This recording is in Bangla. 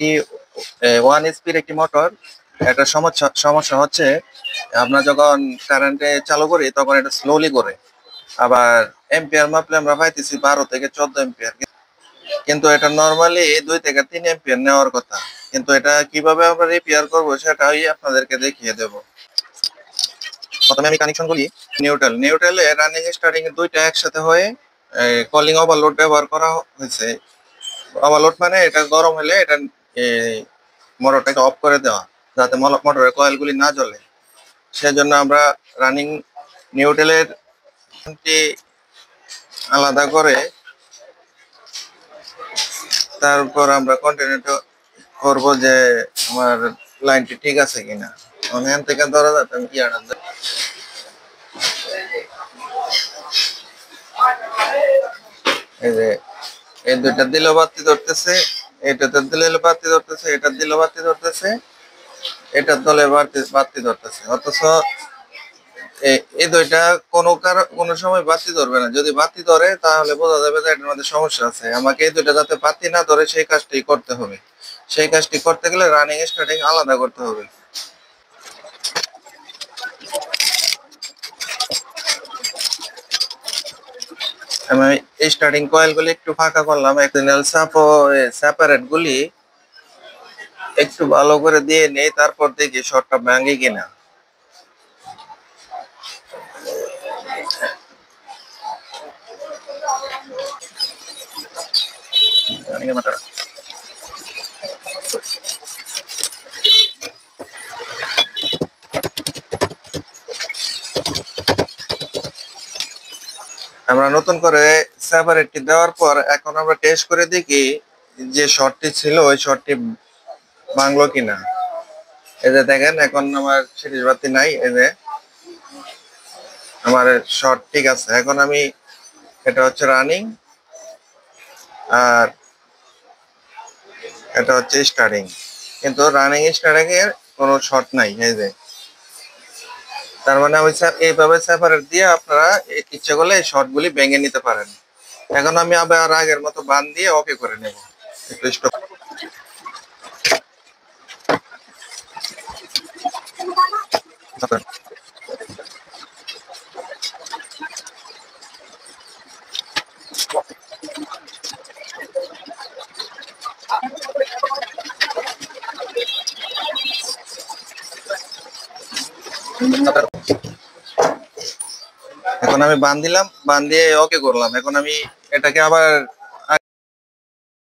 এটি 1 HP একটি মোটর। একটা সমস্যা হচ্ছে আমরা যখন কারেন্টে চালু করি তখন এটা স্লোলি করে, আবার এম্পিয়ার মাপলে আমরা পাইতেছি 12 থেকে 14 এম্পিয়ার, কিন্তু এটা নর্মালি 2 থেকে 3 এম্পিয়ার নেওয়ার কথা। কিন্তু এটা কিভাবে আমরা রিপেয়ার করবো সেটাই আপনাদেরকে দেখিয়ে দেব। প্রথমে আমি কানেকশন করি নিউট্রালে রানিং স্টার্টিং দুইটা একসাথে হয়ে কলিং ওভারলোড ব্যবহার করা হয়েছে। ওভারলোড মানে এটা গরম হলে এটা মোটরটাকে অফ করে দেওয়া, যাতে মোটরের কয়েলগুলি না জ্বলে। সেজন্য আমরা রানিং নিউট্রালের আলাদা করে তারপর আমরা কন্টিনিউ করব যে আমার লাইনটি ঠিক আছে কিনা। এখান থেকে ধরা যাচ্ছে আমি এই যে এই দুইটা দিলেও বাতি ধরতেছে, এটাতে দিলে বাতি ধরতেছে, এটা দিলেও বাতি ধরতেছে, এটার দলে বাতি ধরতেছে। অথচ এই দুইটা কোনো সময় বাতি ধরবে না। যদি বাতি ধরে তাহলে বোঝা যাবে যে এটার মধ্যে সমস্যা আছে। আমাকে এই দুইটা যাতে বাতি না ধরে সেই কাজটি করতে হবে। সেই কাজটি করতে গেলে রানিং স্টার্টিং আলাদা করতে হবে। আমি এই স্টার্টিং কয়েল গুলি একটু ফাঁকা করলাম, এক্সটার্নাল সেপারেট গুলি একটু ভালো করে দিয়ে নেই, তারপর দেখি শর্টটা ভাঙে কিনা। আমরা নতুন করে সেপারেটটি দেওয়ার পর এখন আমরা টেস্ট করে দেখি যে শর্টটি ছিল ওই শর্টটি ভাঙলো কিনা। এই যে দেখেন এখন আমার সিরিজ বাতি নাই, এই যে আমার শর্ট ঠিক আছে। এখন আমি এটা হচ্ছে রানিং আর এটা হচ্ছে স্টার্টিং, কিন্তু রানিং স্টার্টিং এর কোনো শর্ট নাই। এই যে তার মানে আমি এইভাবে সেপারেট দিয়ে আপনারা ইচ্ছে করলে এই শর্ট গুলি ভেঙে নিতে পারেন। এখন আমি আবার আগের মতো বান দিয়ে ওকে করে নেব। একটু স্টপ। এখন আমি বান দিলাম, বান দিয়ে ওকে করলাম। এখন আমি এটাকে আবার